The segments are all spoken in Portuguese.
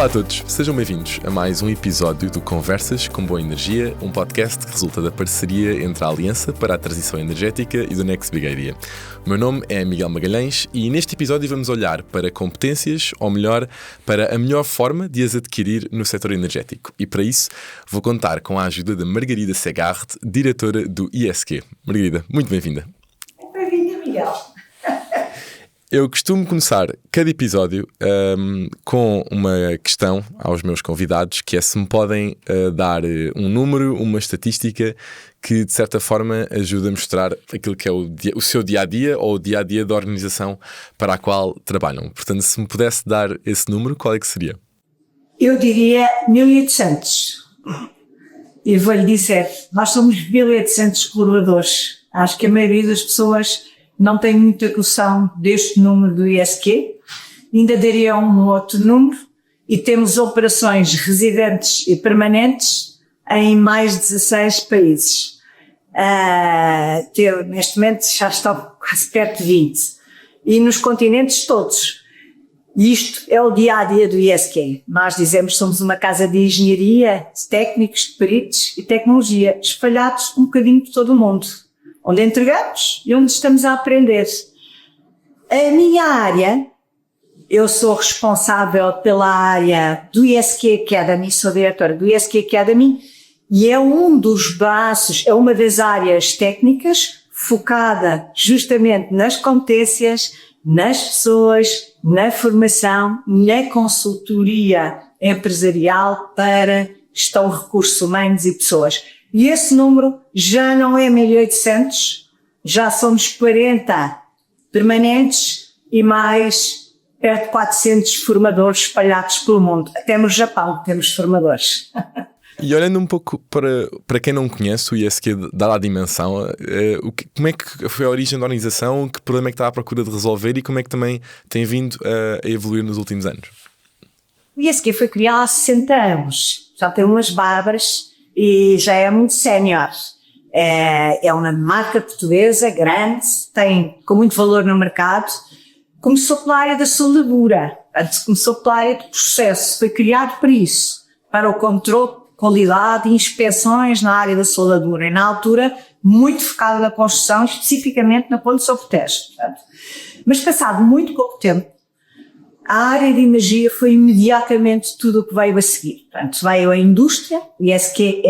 Olá a todos, sejam bem-vindos a mais um episódio do Conversas com Boa Energia, um podcast que resulta da parceria entre a Aliança para a Transição Energética e do Next Big Idea. O meu nome é Miguel Magalhães e neste episódio vamos olhar para competências, ou melhor, para a melhor forma de as adquirir no setor energético. E para isso vou contar com a ajuda de Margarida Segart, diretora do ISQ. Margarida, muito bem-vinda. Bem-vinda, Miguel. Eu costumo começar cada episódio com uma questão aos meus convidados, que é se me podem dar um número, uma estatística que de certa forma ajuda a mostrar aquilo que é o seu dia-a-dia ou o dia-a-dia da organização para a qual trabalham. Portanto, se me pudesse dar esse número, qual é que seria? Eu diria 1800. E vou-lhe dizer, nós somos 1800 colaboradores. Acho que a maioria das pessoas não tem muita noção deste número do ISQ, ainda daria um outro número, e temos operações residentes e permanentes em mais de 16 países. Neste momento já estão quase perto de 20, e nos continentes todos. E isto é o dia-a-dia do ISQ. Nós dizemos que somos uma casa de engenharia, de técnicos, de peritos e tecnologia, espalhados um bocadinho por todo o mundo, onde entregamos e onde estamos a aprender. A minha área, eu sou responsável pela área do ISQ Academy, sou diretora do ISQ Academy, e é um dos braços, é uma das áreas técnicas focada justamente nas competências, nas pessoas, na formação, na consultoria empresarial para gestão de recursos humanos e pessoas. E esse número já não é 1800, já somos 40 permanentes e mais perto de 400 formadores espalhados pelo mundo. Até no Japão temos formadores. E olhando um pouco para quem não conhece o ISQ, dada a dimensão, como é que foi a origem da organização, que problema é que está à procura de resolver e como é que também tem vindo a evoluir nos últimos anos? O ISQ foi criado há 60 anos, já tem umas bárbaras e já é muito sénior. É uma marca portuguesa grande, tem com muito valor no mercado. Começou pela área da soldadura, começou pela área de processo, foi criado para isso, para o controle, qualidade e inspeções na área da soldadura, e na altura muito focado na construção, especificamente na ponte sobre teste. Mas passado muito pouco tempo, a área de energia foi imediatamente tudo o que veio a seguir. Portanto, veio a indústria, o ISQ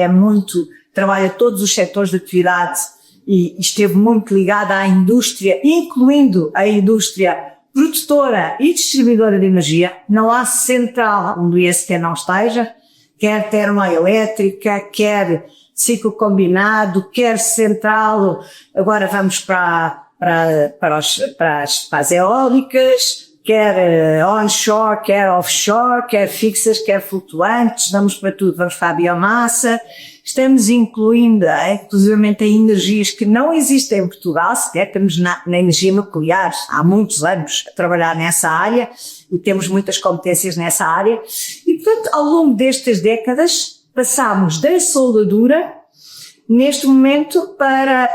trabalha todos os setores de atividade e esteve muito ligada à indústria, incluindo a indústria produtora e distribuidora de energia. Não há central onde o ISQ não esteja, quer termoelétrica, quer ciclo combinado, quer central. Agora vamos para as eólicas, quer onshore, quer offshore, quer fixas, quer flutuantes, vamos para tudo, vamos para a biomassa. Estamos incluindo, inclusivamente, energias que não existem em Portugal, sequer estamos na energia nuclear há muitos anos a trabalhar nessa área e temos muitas competências nessa área. E, portanto, ao longo destas décadas, passámos da soldadura, neste momento, para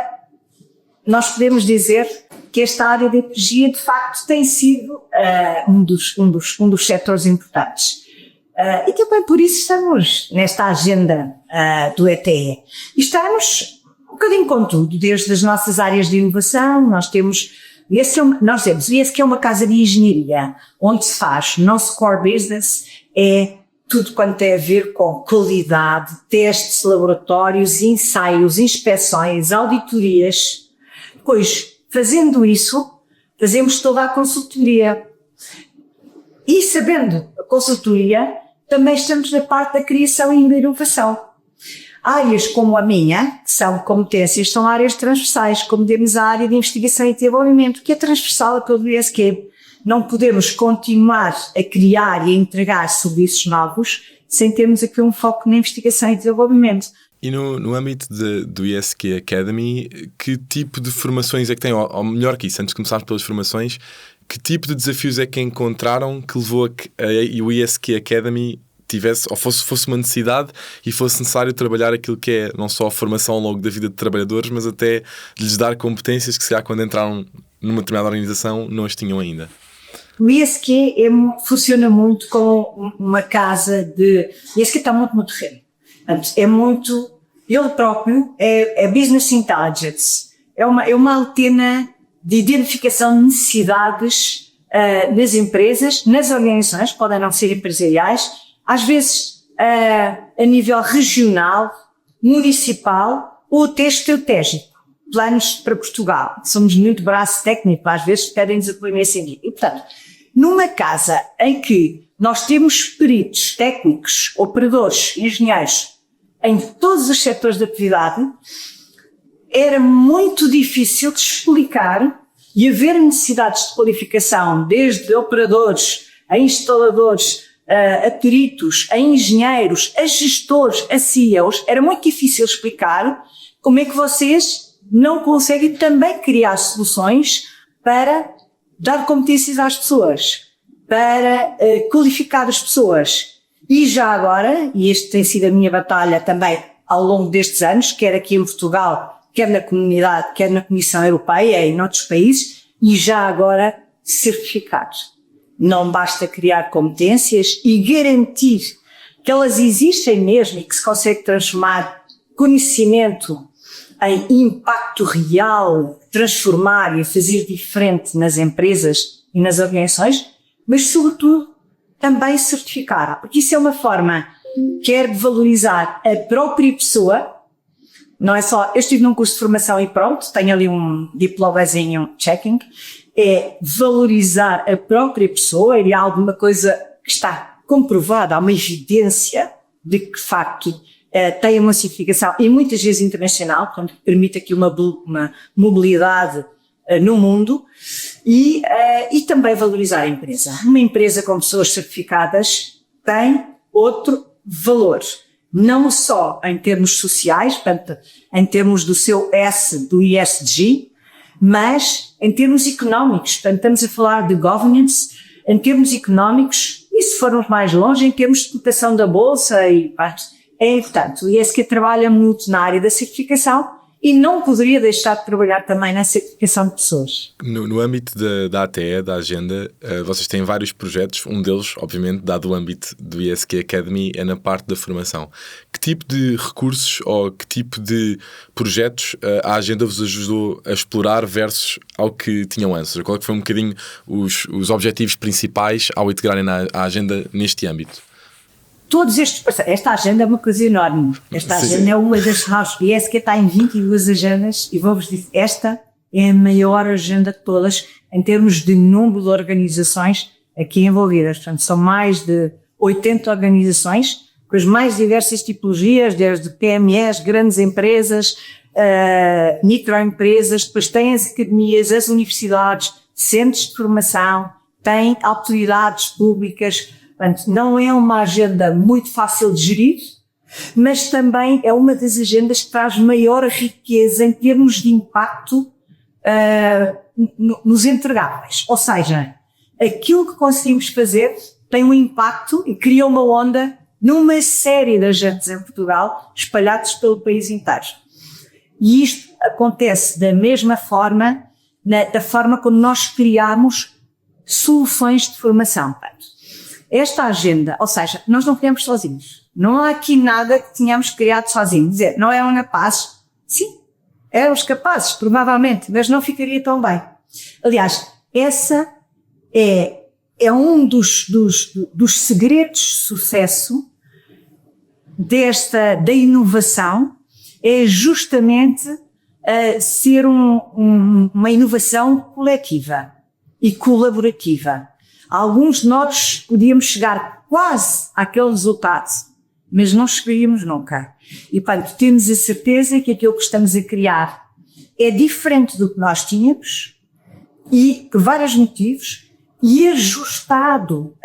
nós podemos dizer que esta área de energia, de facto, tem sido um dos setores importantes. E também por isso estamos nesta agenda do ETE. E estamos um bocadinho com tudo, desde as nossas áreas de inovação, nós dizemos, o ISQ é uma casa de engenharia, onde se faz, o nosso core business é tudo quanto tem a ver com qualidade, testes, laboratórios, ensaios, inspeções, auditorias. Depois, fazendo isso, fazemos toda a consultoria. E sabendo a consultoria, também estamos na parte da criação e da inovação. Áreas como a minha, que são competências, são áreas transversais, como temos a área de investigação e desenvolvimento, que é transversal a todo o ISQ. Não podemos continuar a criar e a entregar serviços novos sem termos aqui um foco na investigação e desenvolvimento. E no âmbito do ISQ Academy, que tipo de formações é que tem? Ou melhor que isso, antes de começarmos pelas formações, que tipo de desafios é que encontraram que levou a o ISQ Academy tivesse, ou fosse uma necessidade e fosse necessário trabalhar aquilo que é não só a formação ao longo da vida de trabalhadores, mas até lhes dar competências que se calhar quando entraram numa determinada organização não as tinham ainda? O ISQ funciona muito com uma casa de... O ISQ está muito no terreno. Portanto, é muito... Ele próprio é Business Intelligence. É uma antena de identificação de necessidades nas empresas, nas organizações, podem não ser empresariais, às vezes a nível regional, municipal ou até estratégico. Planos para Portugal. Somos muito braço técnico, às vezes pedem-nos apoio nesse sentido. E, portanto, numa casa em que nós temos peritos, técnicos, operadores, engenheiros, em todos os setores de atividade, era muito difícil de explicar e haver necessidades de qualificação, desde operadores, a instaladores, a peritos, a engenheiros, a gestores, a CEOs, era muito difícil explicar como é que vocês não conseguem também criar soluções para dar competências às pessoas, para qualificar as pessoas. E já agora, e este tem sido a minha batalha também ao longo destes anos, quer aqui em Portugal, quer na comunidade, quer na Comissão Europeia e em outros países, e já agora certificar. Não basta criar competências e garantir que elas existem mesmo e que se consegue transformar conhecimento em impacto real, transformar e fazer diferente nas empresas e nas organizações, mas sobretudo também certificar, porque isso é uma forma, quer de valorizar a própria pessoa, não é só, eu estive num curso de formação e pronto, tenho ali um diplomazinho checking, é valorizar a própria pessoa, e há alguma coisa que está comprovada, há uma evidência de que, de facto, tem uma certificação, e muitas vezes internacional, portanto, permite aqui uma mobilidade no mundo, e também valorizar a empresa. Uma empresa com pessoas certificadas tem outro valor, não só em termos sociais, portanto, em termos do seu S, do ESG, mas em termos económicos. Portanto, estamos a falar de governance, em termos económicos, e se formos mais longe, em termos de cotação da bolsa, portanto, o ISQ trabalha muito na área da certificação e não poderia deixar de trabalhar também na certificação de pessoas. No âmbito da ATE, da agenda, vocês têm vários projetos, um deles, obviamente, dado o âmbito do ISQ Academy, é na parte da formação. Que tipo de recursos ou que tipo de projetos a agenda vos ajudou a explorar versus ao que tinham antes? Qual é que foi um bocadinho os objetivos principais ao integrarem a agenda neste âmbito? Esta agenda é uma coisa enorme. Esta agenda é uma das house. O ISQ está em 22 agendas e vou-vos dizer, esta é a maior agenda de todas em termos de número de organizações aqui envolvidas. Portanto, são mais de 80 organizações com as mais diversas tipologias, desde PMEs, grandes empresas, microempresas, depois tem as academias, as universidades, centros de formação, tem autoridades públicas. Portanto, não é uma agenda muito fácil de gerir, mas também é uma das agendas que traz maior riqueza em termos de impacto nos entregáveis. Ou seja, aquilo que conseguimos fazer tem um impacto e cria uma onda numa série de agentes em Portugal, espalhados pelo país inteiro. E isto acontece da mesma forma, da forma como nós criamos soluções de formação. Esta agenda, ou seja, nós não criamos sozinhos. Não há aqui nada que tenhamos criado sozinhos. Dizer, não eram capazes? Sim, éramos capazes, provavelmente, mas não ficaria tão bem. Aliás, essa é um dos segredos de sucesso da inovação, é justamente ser uma inovação coletiva e colaborativa. Alguns de nós podíamos chegar quase àquele resultado, mas não chegaríamos nunca. E, portanto, temos a certeza que aquilo que estamos a criar é diferente do que nós tínhamos e, por vários motivos, e ajustado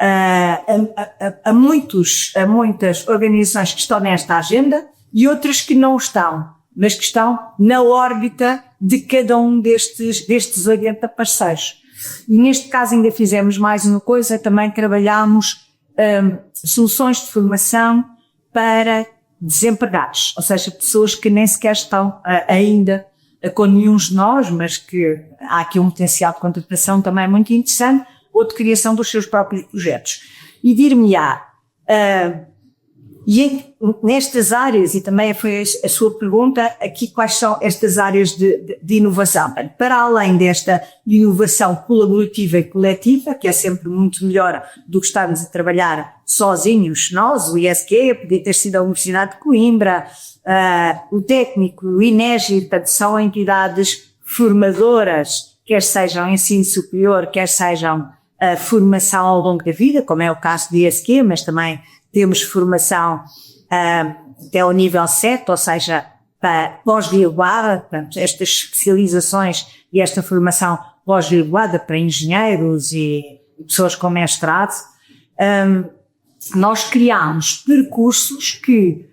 a muitas organizações que estão nesta agenda e outras que não estão, mas que estão na órbita de cada um destes 80 parceiros. E neste caso ainda fizemos mais uma coisa, também trabalhamos soluções de formação para desempregados, ou seja, pessoas que nem sequer estão ainda com nenhum de nós, mas que há aqui um potencial de contratação também muito interessante, ou de criação dos seus próprios projetos. E dir-me-á, nestas áreas, e também foi a sua pergunta, aqui quais são estas áreas de inovação? Para além desta inovação colaborativa e coletiva, que é sempre muito melhor do que estarmos a trabalhar sozinhos, nós, o ISQ, podia ter sido a Universidade de Coimbra, o técnico, o INEGI, portanto, são entidades formadoras, quer sejam ensino superior, quer sejam formação ao longo da vida, como é o caso do ISQ, mas também temos formação até ao nível 7, ou seja, pós-graduada, portanto, estas especializações e esta formação pós-graduada para engenheiros e pessoas com mestrado. Nós criamos percursos que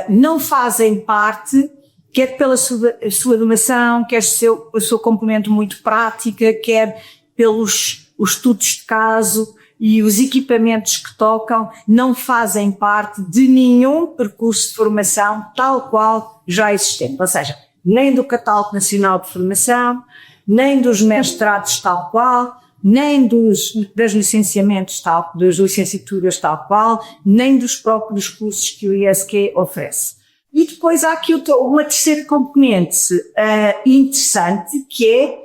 não fazem parte, quer pela sua domação, quer pelo seu componente muito prática, quer pelos os estudos de caso e os equipamentos que tocam, não fazem parte de nenhum percurso de formação tal qual já existente. Ou seja, nem do Catálogo Nacional de Formação, nem dos mestrados tal qual, nem das licenciamentos das licenciaturas tal qual, nem dos próprios cursos que o ISQ oferece. E depois há aqui uma terceira componente interessante, que é,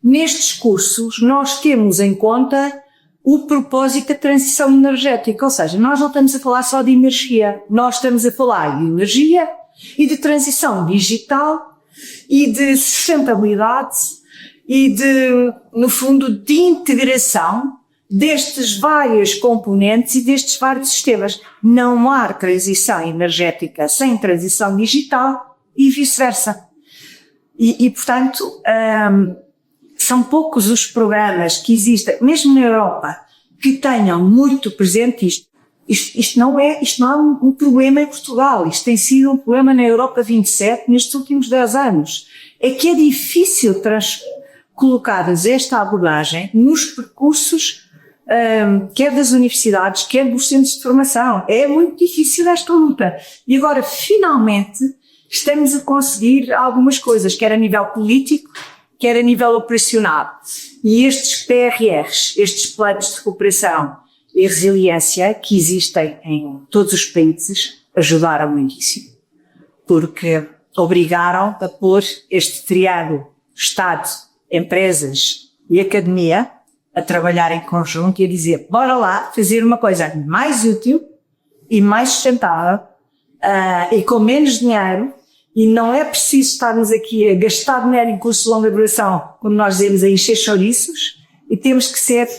nestes cursos, nós temos em conta o propósito da transição energética, ou seja, nós não estamos a falar só de energia, nós estamos a falar de energia e de transição digital e de sustentabilidade e no fundo, de integração destes vários componentes e destes vários sistemas. Não há transição energética sem transição digital e vice-versa. E portanto, são poucos os programas que existem, mesmo na Europa, que tenham muito presente isto. Isto não é um problema em Portugal, isto tem sido um problema na Europa 27 nestes últimos 10 anos. É que é difícil colocar esta abordagem nos percursos, quer das universidades, quer dos centros de formação. É muito difícil esta luta. E agora, finalmente, estamos a conseguir algumas coisas, quer a nível político, quer a nível operacional. E estes PRRs, estes planos de recuperação e resiliência que existem em todos os países, ajudaram muitíssimo. Porque obrigaram a pôr este triângulo Estado, empresas e academia a trabalhar em conjunto e a dizer, bora lá fazer uma coisa mais útil e mais sustentável e com menos dinheiro. E não é preciso estarmos aqui a gastar dinheiro em cursos de longa duração, como nós dizemos, a encher chouriços, e temos que ser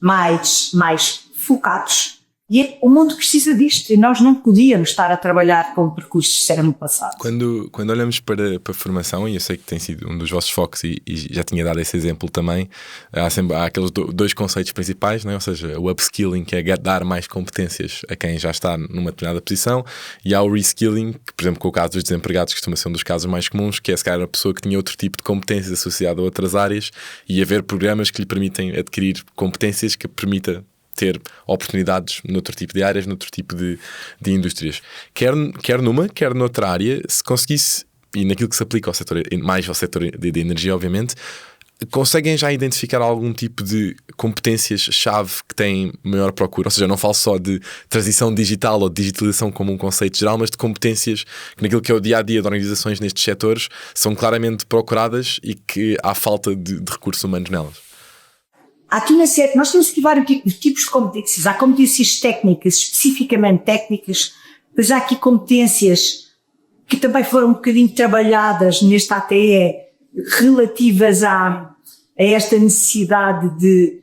mais focados. E o mundo precisa disto, e nós não podíamos estar a trabalhar com percursos que eram no passado. Quando olhamos para a formação, e eu sei que tem sido um dos vossos focos e já tinha dado esse exemplo também, há aqueles dois conceitos principais, não é? Ou seja, o upskilling, que é dar mais competências a quem já está numa determinada posição, e há o reskilling, que por exemplo com o caso dos desempregados costuma ser um dos casos mais comuns, que é se calhar a pessoa que tinha outro tipo de competências associada a outras áreas, e haver programas que lhe permitem adquirir competências que permita ter oportunidades noutro tipo de áreas, noutro tipo de indústrias. Quer numa, quer noutra área, se conseguisse, e naquilo que se aplica ao setor, mais ao setor de energia, obviamente, conseguem já identificar algum tipo de competências-chave que têm maior procura? Ou seja, não falo só de transição digital ou de digitalização como um conceito geral, mas de competências que naquilo que é o dia-a-dia de organizações nestes setores são claramente procuradas e que há falta de recursos humanos nelas. Aqui na SET nós temos aqui vários tipos de competências. Há competências técnicas, especificamente técnicas, mas há aqui competências que também foram um bocadinho trabalhadas neste ATE relativas a esta necessidade de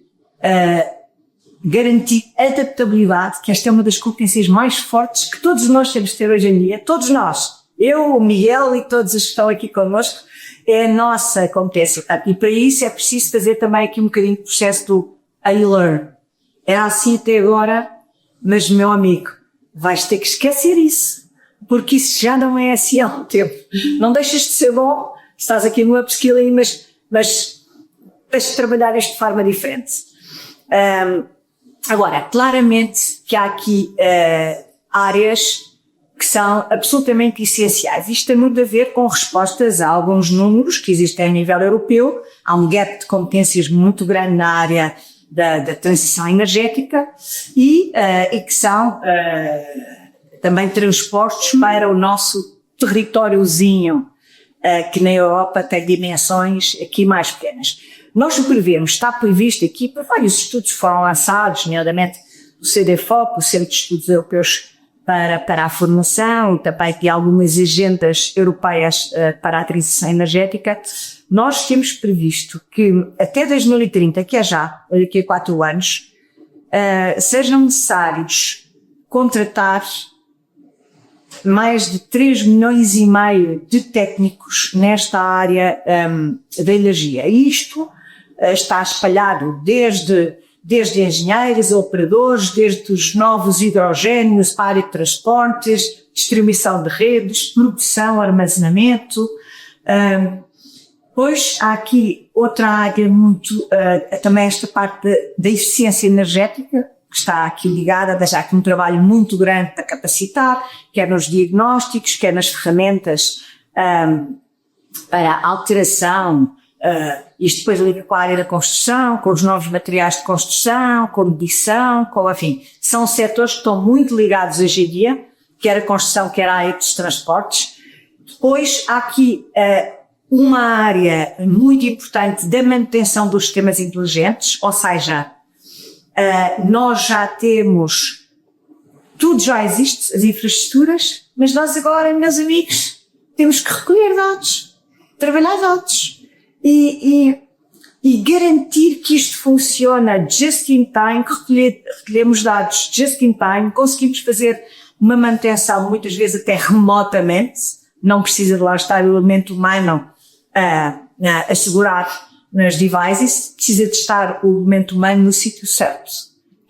garantir adaptabilidade, que esta é uma das competências mais fortes que todos nós temos de ter hoje em dia. Todos nós, eu, o Miguel e todos os que estão aqui connosco, é a nossa competência. E para isso é preciso fazer também aqui um bocadinho de processo do I-learn. Era assim até agora, mas meu amigo, vais ter que esquecer isso, porque isso já não é assim há um tempo. Não deixas de ser bom, estás aqui no upskilling, mas tens de trabalhar isto de forma diferente. Agora, claramente que há aqui áreas que são absolutamente essenciais. Isto tem muito a ver com respostas a alguns números que existem a nível europeu. Há um gap de competências muito grande na área da transição energética e que são também transpostos para o nosso territóriozinho, que na Europa tem dimensões aqui mais pequenas. Nós prevemos, está previsto aqui, por vários estudos foram lançados, nomeadamente o CDFOP, o Centro de Estudos Europeus para a Formação, também de algumas agendas europeias para a transição energética. Nós temos previsto que até 2030, que é já, daqui a 4 anos, sejam necessários contratar mais de 3,5 milhões de técnicos nesta área da energia. E isto está espalhado desde engenheiros, operadores, desde os novos hidrogénios para a área de transportes, distribuição de redes, produção, armazenamento. Depois há aqui outra área muito, também esta parte da eficiência energética, que está aqui ligada, já que um trabalho muito grande para capacitar, quer nos diagnósticos, quer nas ferramentas para alteração. Isto depois liga com a área da construção, com os novos materiais de construção, com medição, enfim, são setores que estão muito ligados hoje em dia, quer a construção, quer a área dos transportes. Depois há aqui uma área muito importante da manutenção dos sistemas inteligentes, ou seja, nós já temos, tudo já existe, as infraestruturas, mas nós agora, meus amigos, temos que recolher dados, trabalhar dados e garantir que isto funciona just in time, que recolhemos dados just in time, conseguimos fazer uma manutenção muitas vezes até remotamente, não precisa de lá estar o elemento humano a segurar nas devices, precisa de estar o elemento humano no sítio certo,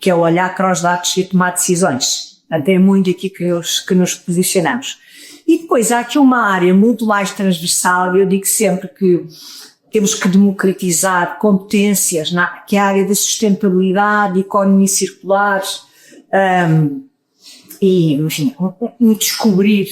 que é o olhar para os dados e tomar decisões. Portanto, é muito aqui que nos posicionamos. E depois há aqui uma área muito mais transversal, eu digo sempre que temos que democratizar competências, que é a área da sustentabilidade, economia circular, e, enfim, descobrir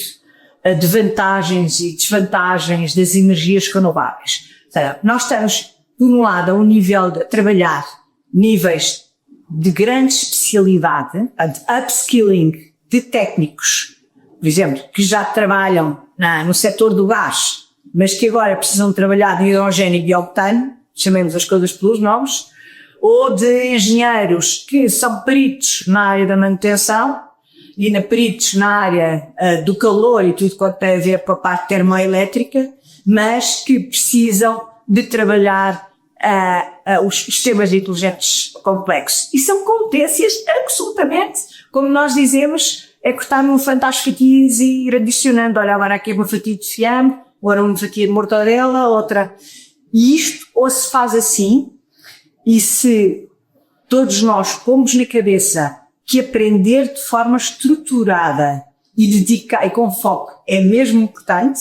de vantagens e desvantagens das energias renováveis. Seja, nós estamos, por um lado, a um nível de trabalhar níveis de grande especialidade, de upskilling de técnicos, por exemplo, que já trabalham no setor do gás, mas que agora precisam trabalhar de hidrogênio e bioctano, chamemos as coisas pelos nomes, ou de engenheiros que são peritos na área da manutenção e peritos na área do calor e tudo quanto tem a ver com a parte termoelétrica, mas que precisam de trabalhar os sistemas inteligentes complexos. E são competências absolutamente, como nós dizemos, é cortar num fantástico fatias e ir adicionando. Olha, agora aqui é uma fatia de fiambre, agora uma fatia de mortadela, outra. E isto ou se faz assim, e se todos nós pomos na cabeça que aprender de forma estruturada e dedicar e com foco é mesmo importante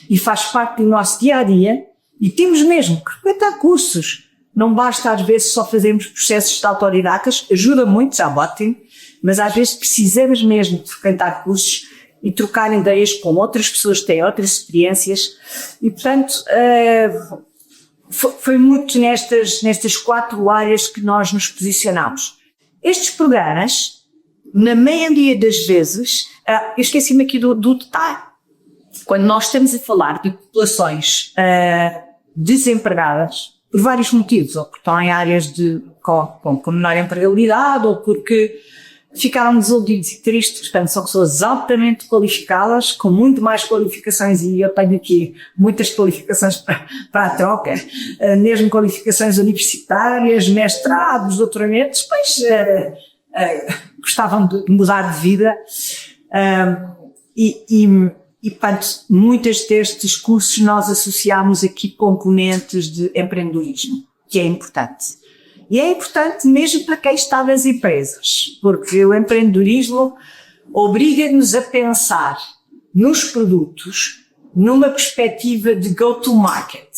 e faz parte do nosso dia-a-dia, e temos mesmo que frequentar cursos. Não basta às vezes só fazermos processos de autodidatas, ajuda muito, já ótimo, mas às vezes precisamos mesmo de frequentar cursos e trocar ideias com outras pessoas que têm outras experiências e, portanto, foi muito nestas 4 áreas que nós nos posicionamos. Estes programas, na maioria das vezes, eu esqueci-me aqui do detalhe. Quando nós estamos a falar de populações desempregadas, por vários motivos, ou porque estão em áreas com menor empregabilidade, ou porque ficaram desiludidos e tristes, portanto, são pessoas altamente qualificadas, com muito mais qualificações, e eu tenho aqui muitas qualificações para a troca, mesmo qualificações universitárias, mestrados, doutoramentos, pois gostavam de mudar de vida, e, portanto, muitos destes cursos nós associamos aqui componentes de empreendedorismo, que é importante. E é importante mesmo para quem está nas empresas, porque o empreendedorismo obriga-nos a pensar nos produtos numa perspectiva de go-to-market.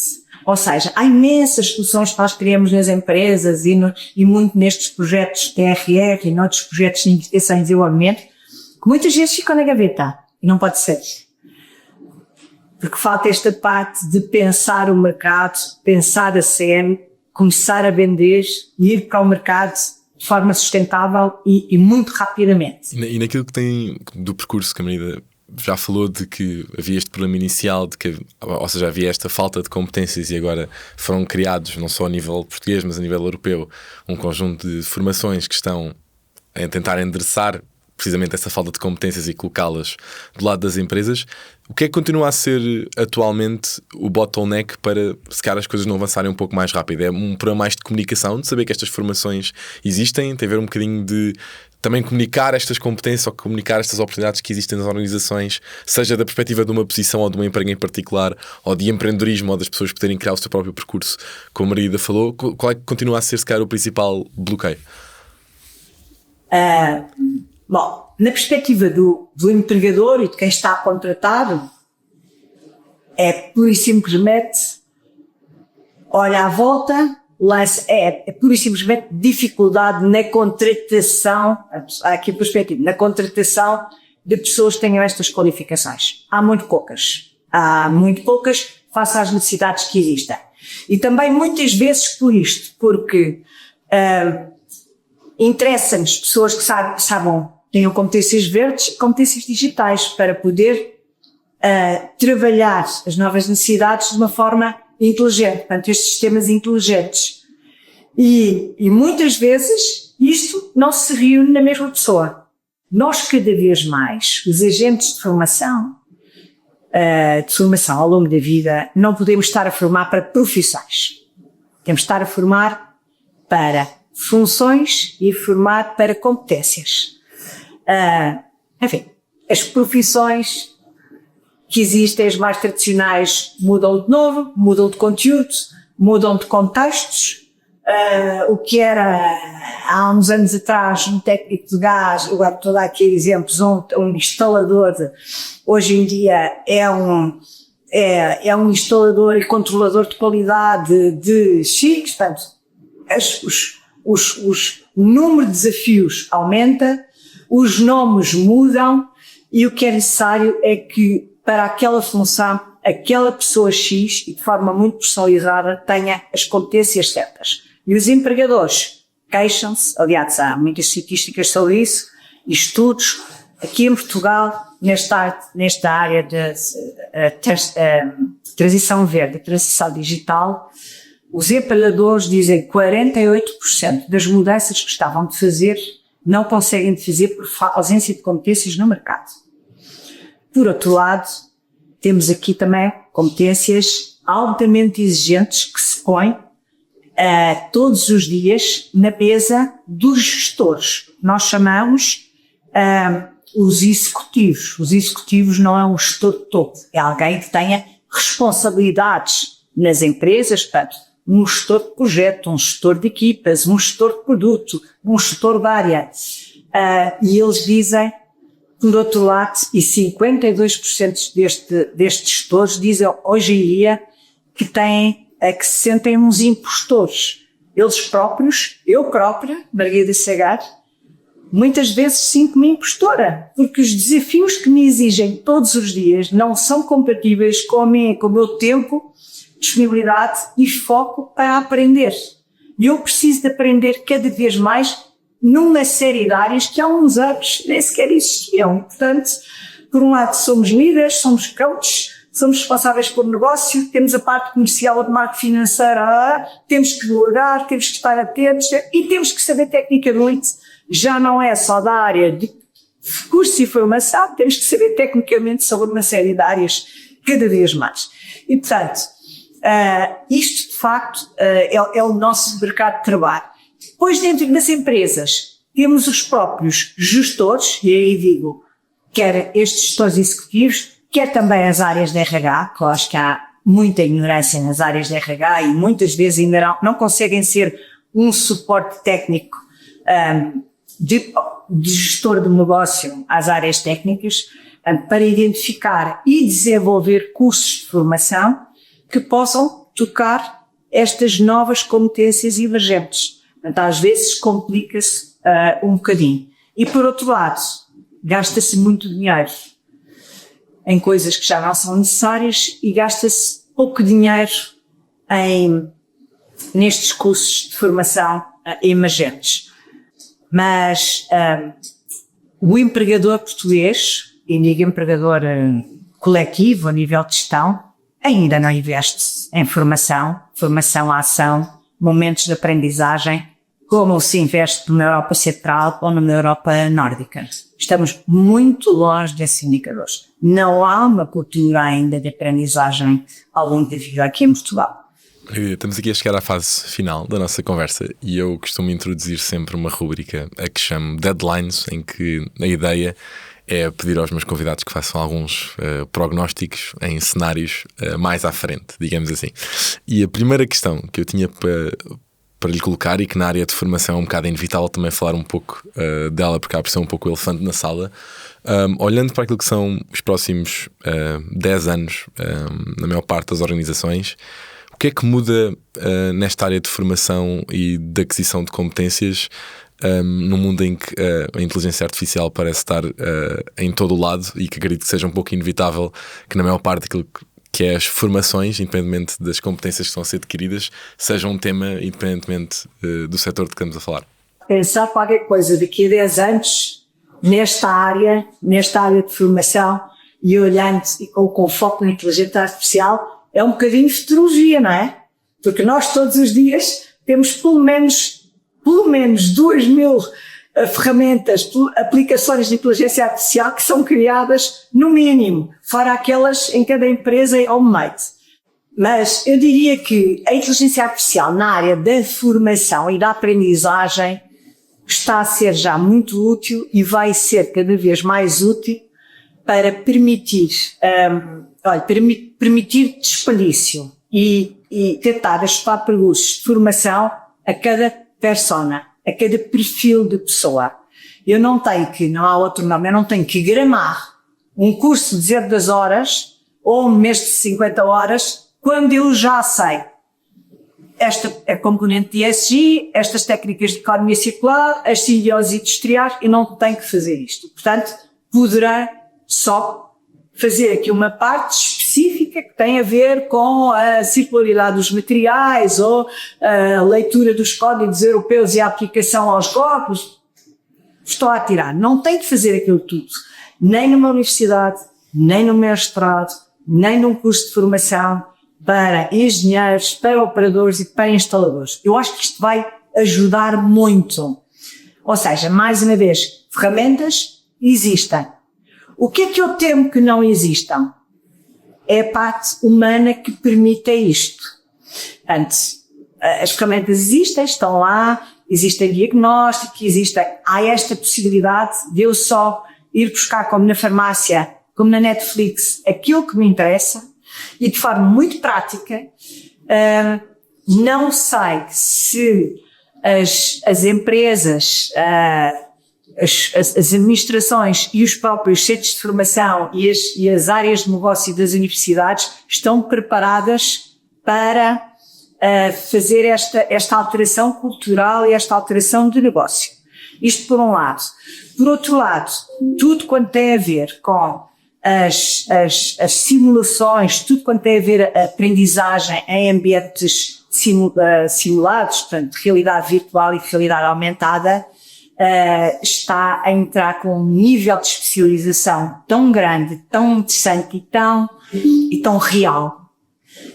Ou seja, há imensas soluções que nós criamos nas empresas e muito nestes projetos TRR e noutros projetos de investigação e desenvolvimento, que muitas vezes ficam na gaveta. E não pode ser. Porque falta esta parte de pensar o mercado, pensar a CM, começar a vender e ir para o mercado de forma sustentável e muito rapidamente. E naquilo que tem do percurso que a Margarida já falou, de que havia este problema inicial, de que, ou seja, havia esta falta de competências, e agora foram criados, não só a nível português, mas a nível europeu, um conjunto de formações que estão a tentar endereçar precisamente essa falta de competências e colocá-las do lado das empresas. O que é que continua a ser atualmente o bottleneck para, se calhar, as coisas não avançarem um pouco mais rápido? É um problema mais de comunicação, de saber que estas formações existem, tem a ver um bocadinho de também comunicar estas competências ou comunicar estas oportunidades que existem nas organizações, seja da perspectiva de uma posição ou de uma emprego em particular, ou de empreendedorismo, ou das pessoas poderem criar o seu próprio percurso, como a Margarida falou. Qual é que continua a ser, se calhar, o principal bloqueio? Bom, na perspectiva do empregador e de quem está a contratar, é pura e simplesmente olha à volta, é pura e simplesmente dificuldade na contratação, aqui a perspectiva, na contratação de pessoas que tenham estas qualificações. Há muito poucas face às necessidades que existem. E também muitas vezes por isto, porque interessa-nos pessoas que tenham competências verdes, competências digitais, para poder trabalhar as novas necessidades de uma forma inteligente, portanto, estes sistemas inteligentes. E muitas vezes isto não se reúne na mesma pessoa. Nós, cada vez mais, os agentes de formação ao longo da vida, não podemos estar a formar para profissões. Temos de estar a formar para funções e formar para competências. Enfim, as profissões que existem, as mais tradicionais, mudam de novo, mudam de conteúdo, mudam de contextos. O que era há uns anos atrás um técnico de gás, agora estou a dar aqui exemplos, um instalador, hoje em dia é um instalador e controlador de qualidade de X, portanto, o número de desafios aumenta, os nomes mudam, e o que é necessário é que para aquela função, aquela pessoa X, e de forma muito personalizada, tenha as competências certas. E os empregadores queixam-se, aliás, há muitas estatísticas sobre isso, e estudos, aqui em Portugal, nesta área de transição verde, transição digital, os empregadores dizem que 48% das mudanças que estavam de fazer não conseguem fazer por ausência de competências no mercado. Por outro lado, temos aqui também competências altamente exigentes que se põem todos os dias na mesa dos gestores. Nós chamamos os executivos. Os executivos não é um gestor de topo, é alguém que tenha responsabilidades nas empresas, portanto, um gestor de projeto, um gestor de equipas, um gestor de produto, um gestor de área. E eles dizem, por outro lado, e 52% destes gestores dizem hoje em dia que se sentem uns impostores. Eles próprios, eu própria, Margarida Segar, muitas vezes sinto-me impostora, porque os desafios que me exigem todos os dias não são compatíveis com o meu tempo, disponibilidade e foco para aprender. E eu preciso de aprender cada vez mais numa série de áreas que há uns anos nem sequer existiam. Portanto, por um lado somos líderes, somos coaches, somos responsáveis por negócio, temos a parte comercial, de marketing financeira, temos que delegar, temos que estar atentos e temos que saber tecnicamente. Já não é só da área de curso e formação, temos que saber tecnicamente sobre uma série de áreas cada vez mais. E, portanto, isto de facto é o nosso mercado de trabalho. Depois, dentro das empresas, temos os próprios gestores, e aí digo, quer estes gestores executivos, quer também as áreas de RH, que eu acho que há muita ignorância nas áreas de RH e muitas vezes ainda não conseguem ser um suporte técnico de gestor de negócio às áreas técnicas, para identificar e desenvolver cursos de formação que possam tocar estas novas competências emergentes. Portanto, às vezes complica-se um bocadinho. E por outro lado, gasta-se muito dinheiro. em coisas que já não são necessárias e gasta-se pouco dinheiro nestes cursos de formação emergentes. Mas o empregador português, e digo empregador coletivo a nível de gestão, ainda não investe em formação, ação, momentos de aprendizagem, como se investe na Europa Central ou na Europa Nórdica. Estamos muito longe desses indicadores. Não há uma cultura ainda de aprendizagem ao longo da vida aqui em Portugal. Estamos aqui a chegar à fase final da nossa conversa e eu costumo introduzir sempre uma rúbrica a que chamo Deadlines, em que a ideia é pedir aos meus convidados que façam alguns prognósticos em cenários mais à frente, digamos assim. E a primeira questão que eu tinha para lhe colocar, e que na área de formação é um bocado inevitável também falar um pouco dela, porque há por ser um pouco o elefante na sala, olhando para aquilo que são os próximos 10 anos na maior parte das organizações, o que é que muda nesta área de formação e de aquisição de competências num mundo em que a inteligência artificial parece estar em todo o lado, e que acredito que seja um pouco inevitável que na maior parte daquilo que é as formações, independentemente das competências que estão a ser adquiridas, seja um tema independentemente do setor de que estamos a falar? Pensar qualquer coisa daqui a 10 anos nesta área de formação e olhando e com foco na inteligência artificial é um bocadinho de futurologia, não é? Porque nós todos os dias temos pelo menos 2.000 ferramentas, aplicações de inteligência artificial que são criadas no mínimo, fora aquelas em cada empresa homemade. Mas eu diria que a inteligência artificial na área da formação e da aprendizagem está a ser já muito útil e vai ser cada vez mais útil para permitir desperdício e tentar ajustar percursos de formação a cada persona, a cada perfil de pessoa. Não há outro nome, eu não tenho que gramar um curso de 2 horas ou um mês de 50 horas quando eu já sei esta é a componente de ESG, estas técnicas de economia circular, as CEOs industriais, eu não tenho que fazer isto. Portanto, poderá só fazer aqui uma parte específica que tem a ver com a circularidade dos materiais ou a leitura dos códigos europeus e a aplicação aos corpos. Estou a tirar. Não tenho que fazer aquilo tudo. Nem numa universidade, nem no mestrado, nem num curso de formação para engenheiros, para operadores e para instaladores. Eu acho que isto vai ajudar muito. Ou seja, mais uma vez, ferramentas existem. O que é que eu temo que não existam? É a parte humana que permite isto. Antes, as ferramentas existem, estão lá, existem diagnósticos, há esta possibilidade de eu só ir buscar, como na farmácia, como na Netflix, aquilo que me interessa, e de forma muito prática, não sei se as empresas, as administrações e os próprios centros de formação e as áreas de negócio das universidades estão preparadas para fazer esta alteração cultural e esta alteração de negócio. Isto por um lado. Por outro lado, tudo quanto tem a ver com as simulações, tudo quanto tem a ver a aprendizagem em ambientes simulados, portanto, realidade virtual e realidade aumentada, está a entrar com um nível de especialização tão grande, tão interessante e tão real.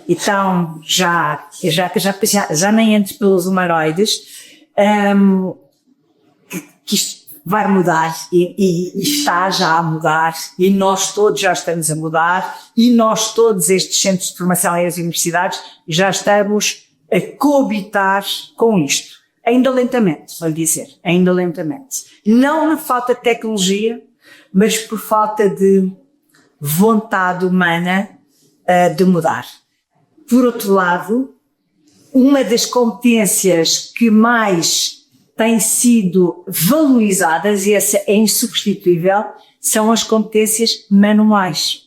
Então, já nem entro pelos humanoides, que isto vai mudar e está já a mudar, e nós todos já estamos a mudar, e nós todos estes centros de formação e as universidades já estamos a coabitar com isto. Ainda lentamente, vou dizer, ainda lentamente. Não por falta de tecnologia, mas por falta de vontade humana de mudar. Por outro lado, uma das competências que mais têm sido valorizadas, e essa é insubstituível, são as competências manuais.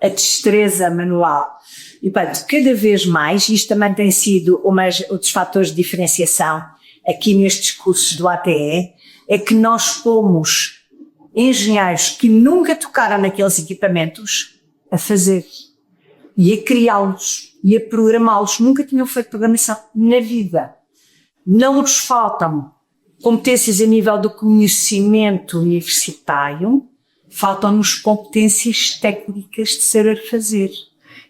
A destreza manual. E, portanto, cada vez mais, isto também tem sido um dos fatores de diferenciação aqui nestes cursos do ATE, é que nós pomos engenheiros que nunca tocaram naqueles equipamentos a fazer e a criá-los e a programá-los. Nunca tinham feito programação na vida. Não nos faltam competências a nível do conhecimento universitário, faltam-nos competências técnicas de saber fazer,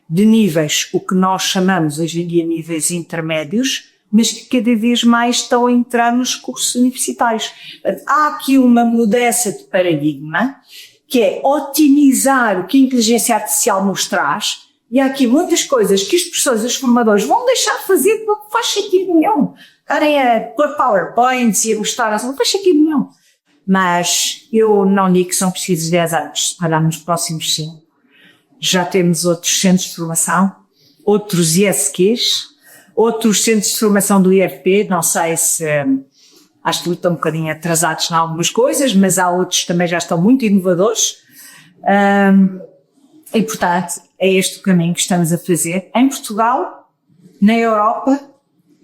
de níveis, o que nós chamamos hoje em dia níveis intermédios, mas que cada vez mais estão a entrar nos cursos universitários. Há aqui uma mudança de paradigma, que é otimizar o que a inteligência artificial nos traz, e há aqui muitas coisas que as pessoas, os formadores, vão deixar de fazer porque não faz sentido nenhum. Estarem a pôr PowerPoints e a mostrar, não faz sentido nenhum. Mas eu não digo que são precisos 10 anos, para nos próximos 5. Já temos outros centros de formação, outros ISQs, outros centros de formação do IFP, não sei se, acho que estão um bocadinho atrasados em algumas coisas, mas há outros que também já estão muito inovadores. E, portanto, é este o caminho que estamos a fazer em Portugal, na Europa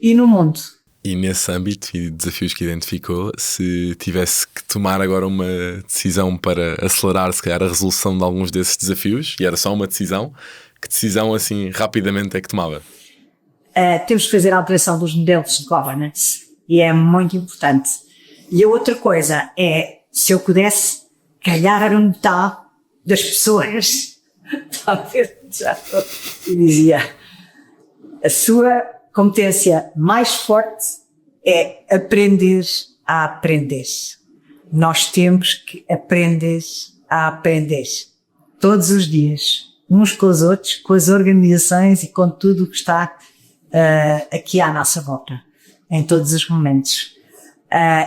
e no mundo. E nesse âmbito e desafios que identificou, se tivesse que tomar agora uma decisão para acelerar, se calhar, a resolução de alguns desses desafios, e era só uma decisão, que decisão, assim, rapidamente é que tomava? Temos que fazer a alteração dos modelos de governance, e é muito importante. E a outra coisa é, se eu pudesse calhar a metade das pessoas, talvez já dizia, a sua competência mais forte é aprender a aprender. Nós temos que aprender a aprender todos os dias, uns com os outros, com as organizações e com tudo o que está aqui à nossa volta, em todos os momentos.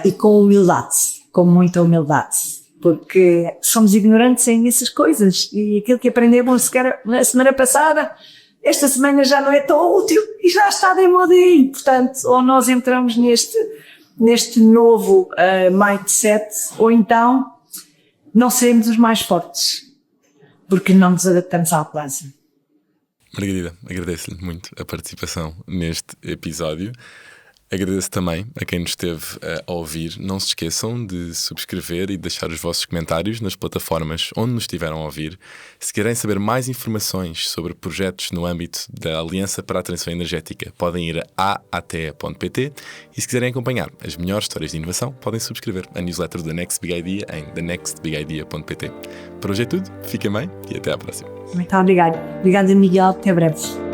E com humildade, com muita humildade, porque somos ignorantes em essas coisas e aquilo que aprendemos na semana passada, esta semana já não é tão útil e já está de moda aí. Portanto, ou nós entramos neste novo mindset, ou então não seremos os mais fortes, porque não nos adaptamos à alcance. Margarida, agradeço-lhe muito a participação neste episódio. Agradeço também a quem nos esteve a ouvir. Não se esqueçam de subscrever e deixar os vossos comentários nas plataformas onde nos estiveram a ouvir. Se querem saber mais informações sobre projetos no âmbito da Aliança para a Transição Energética, podem ir a ate.pt, e se quiserem acompanhar as melhores histórias de inovação, podem subscrever a newsletter da Next Big Idea em thenextbigidea.pt. Por hoje é tudo, fiquem bem e até à próxima. Muito obrigada. Obrigada, Miguel. Até breve.